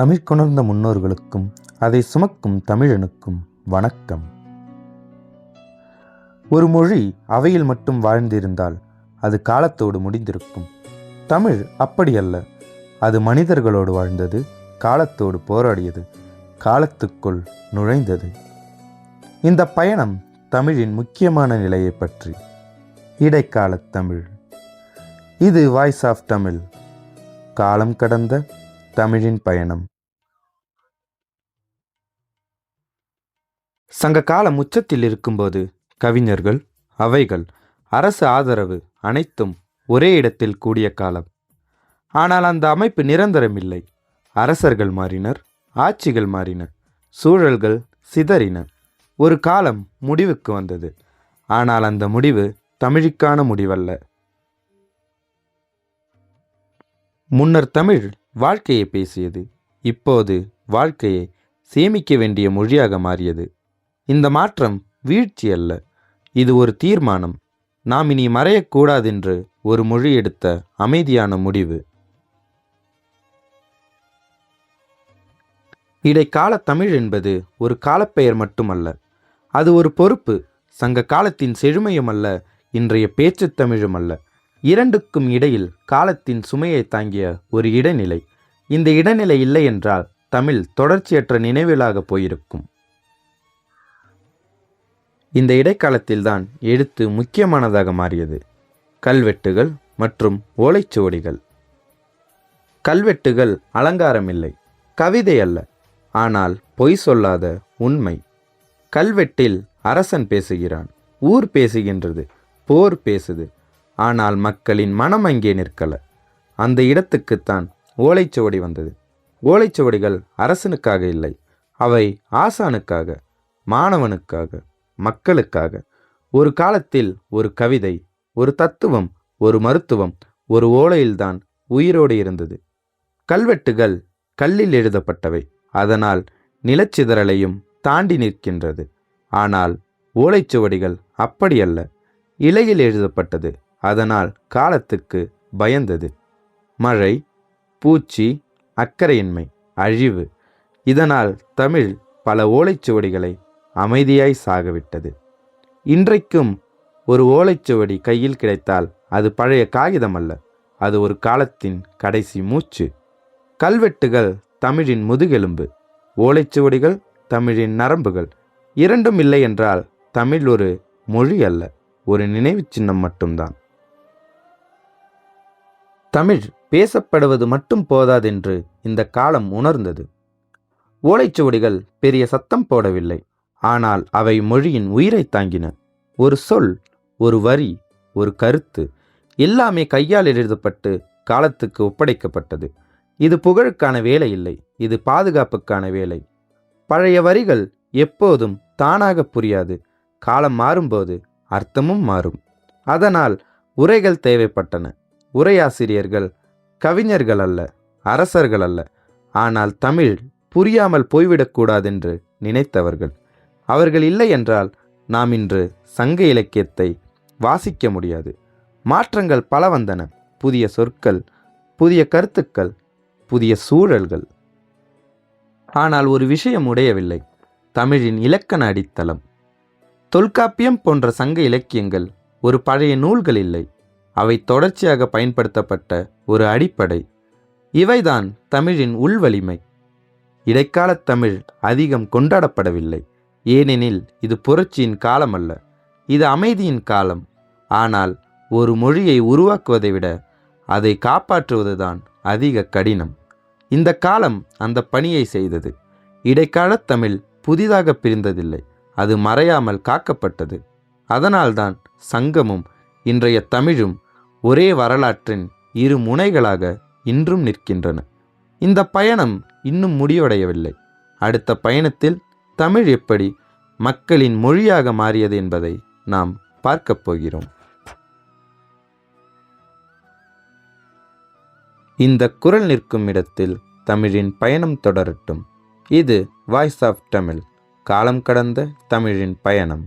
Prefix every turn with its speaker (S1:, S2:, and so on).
S1: தமிழ் கொணர்ந்த முன்னோர்களுக்கும் அதை சுமக்கும் தமிழனுக்கும் வணக்கம். ஒரு மொழி அவையில் மட்டும் வாழ்ந்திருந்தால் அது காலத்தோடு முடிந்திருக்கும். தமிழ் அப்படியல்ல. அது மனிதர்களோடு வாழ்ந்தது, காலத்தோடு போராடியது, காலத்துக்குள் நுழைந்தது. இந்த பயணம் தமிழின் முக்கியமான நிலையை பற்றி. இடைக்கால தமிழ். இது வாய்ஸ் ஆஃப் தமிழ், காலம் கடந்த தமிழின் பயணம். சங்க காலம் உச்சத்தில் இருக்கும்போது கவிஞர்கள், அவைகள், அரசு ஆதரவு அனைத்தும் ஒரே இடத்தில் கூடிய காலம். ஆனால் அந்த அமைப்பு நிரந்தரமில்லை. அரசர்கள் மாறினர், ஆட்சிகள் மாறின, சூழல்கள் சிதறின. ஒரு காலம் முடிவுக்கு வந்தது. ஆனால் அந்த முடிவு தமிழுக்கான முடிவல்ல. முன்னர் தமிழ் வாழ்க்கையை பேசியது. இப்போது வாழ்க்கையை சேமிக்க வேண்டிய மொழியாக மாறியது. இந்த மாற்றம் வீழ்ச்சி அல்ல, இது ஒரு தீர்மானம். நாம் இனி மறையக்கூடாதென்று ஒரு மொழி எடுத்த அமைதியான முடிவு. இடைக்கால தமிழ் என்பது ஒரு காலப்பெயர் மட்டுமல்ல, அது ஒரு பொறுப்பு. சங்க காலத்தின் செழுமையும் அல்ல, இன்றைய பேச்சு தமிழும் அல்ல. இரண்டுக்கும் இடையில் காலத்தின் சுமையை தாங்கிய ஒரு இடைநிலை. இந்த இடைநிலை இல்லை என்றால் தமிழ் தொடர்ச்சியற்ற நினைவிலாக போயிருக்கும். இந்த இடைக்காலத்தில்தான் எழுத்து முக்கியமானதாக மாறியது. கல்வெட்டுகள் மற்றும் ஓலைச்சுவடிகள். கல்வெட்டுகள் அலங்காரமில்லை, கவிதை அல்ல, ஆனால் பொய் சொல்லாத உண்மை. கல்வெட்டில் அரசன் பேசுகிறான், ஊர் பேசுகின்றது, போர் பேசுது. ஆனால் மக்களின் மனம் அங்கே நிற்கல. அந்த இடத்துக்குத்தான் ஓலைச்சுவடி வந்தது. ஓலைச்சுவடிகள் அரசனுக்காக இல்லை, அவை ஆசானுக்காக, மாணவனுக்காக, மக்களுக்காக. ஒரு காலத்தில் ஒரு கவிதை, ஒரு தத்துவம், ஒரு மருத்துவம் ஒரு ஓலையில்தான் உயிரோடு இருந்தது. கல்வெட்டுகள் கல்லில் எழுதப்பட்டவை, அதனால் நிலச்சிதறலையும் தாண்டி நிற்கின்றது. ஆனால் ஓலைச்சுவடிகள் அப்படியல்ல, இலையில் எழுதப்பட்டது, அதனால் காலத்துக்கு பயந்தது. மழை, பூச்சி, அக்கறையின்மை, அழிவு. இதனால் தமிழ் பல ஓலைச்சுவடிகளை அமைதியாய் சாகவிட்டது. இன்றைக்கும் ஒரு ஓலைச்சுவடி கையில் கிடைத்தால் அது பழைய காகிதம் அல்ல, அது ஒரு காலத்தின் கடைசி மூச்சு. கல்வெட்டுகள் தமிழின் முதுகெலும்பு, ஓலைச்சுவடிகள் தமிழின் நரம்புகள். இரண்டும் இல்லை என்றால் தமிழ் ஒரு மொழி அல்ல, ஒரு நினைவு சின்னம் மட்டும்தான். தமிழ் பேசப்படுவது மட்டும் போதாதென்று இந்த காலம் உணர்ந்தது. ஓலைச்சுவடிகள் பெரிய சத்தம் போடவில்லை, ஆனால் அவை மொழியின் உயிரை தாங்கின. ஒரு சொல், ஒரு வரி, ஒரு கருத்து, எல்லாமே கையால் எழுதப்பட்டு காலத்துக்கு ஒப்படைக்கப்பட்டது. இது புகழுக்கான வேலை இல்லை, இது பாதுகாப்புக்கான வேலை. பழைய வரிகள் எப்போதும் தானாக புரியாது, காலம் மாறும்போது அர்த்தமும் மாறும். அதனால் உரைகள் தேவைப்பட்டன. உரையாசிரியர்கள் கவிஞர்கள் அல்ல, அரசர்கள் அல்ல, ஆனால் தமிழ் புரியாமல் போய்விடக்கூடாதென்று நினைத்தவர்கள். அவர்கள் இல்லை என்றால் நாம் இன்று சங்க இலக்கியத்தை வாசிக்க முடியாது. மாற்றங்கள் பல வந்தன, புதிய சொற்கள், புதிய கருத்துக்கள், புதிய சூழல்கள். ஆனால் ஒரு விஷயம் உடையவில்லை, தமிழின் இலக்கண அடித்தளம். தொல்காப்பியம் போன்ற சங்க இலக்கியங்கள் ஒரு பழைய நூல்கள் இல்லை, அவை தொடர்ச்சியாக பயன்படுத்தப்பட்ட ஒரு அடிப்படை. இவைதான் தமிழின் உள்வலிமை. இடைக்கால தமிழ் அதிகம் கொண்டாடப்படவில்லை, ஏனெனில் இது புரட்சியின் காலம் அல்ல, இது அமைதியின் காலம். ஆனால் ஒரு மொழியை உருவாக்குவதை விட அதை காப்பாற்றுவதுதான் அதிக கடினம். இந்த காலம் அந்த பணியை செய்தது. இடைக்கால தமிழ் புதிதாக பிரிந்ததில்லை, அது மறையாமல் காக்கப்பட்டது. அதனால்தான் சங்கமும் இன்றைய தமிழும் ஒரே வரலாற்றின் இரு முனைகளாக இன்றும் நிற்கின்றன. இந்த பயணம் இன்னும் முடிவடையவில்லை. அடுத்த பயணத்தில் தமிழ் எப்படி மக்களின் மொழியாக மாறியது என்பதை நாம் பார்க்கப் போகிறோம். இந்த குரல் நிற்கும் இடத்தில் தமிழின் பயணம் தொடரட்டும். இது வாய்ஸ் ஆஃப் தமிழ், காலம் கடந்த தமிழின் பயணம்.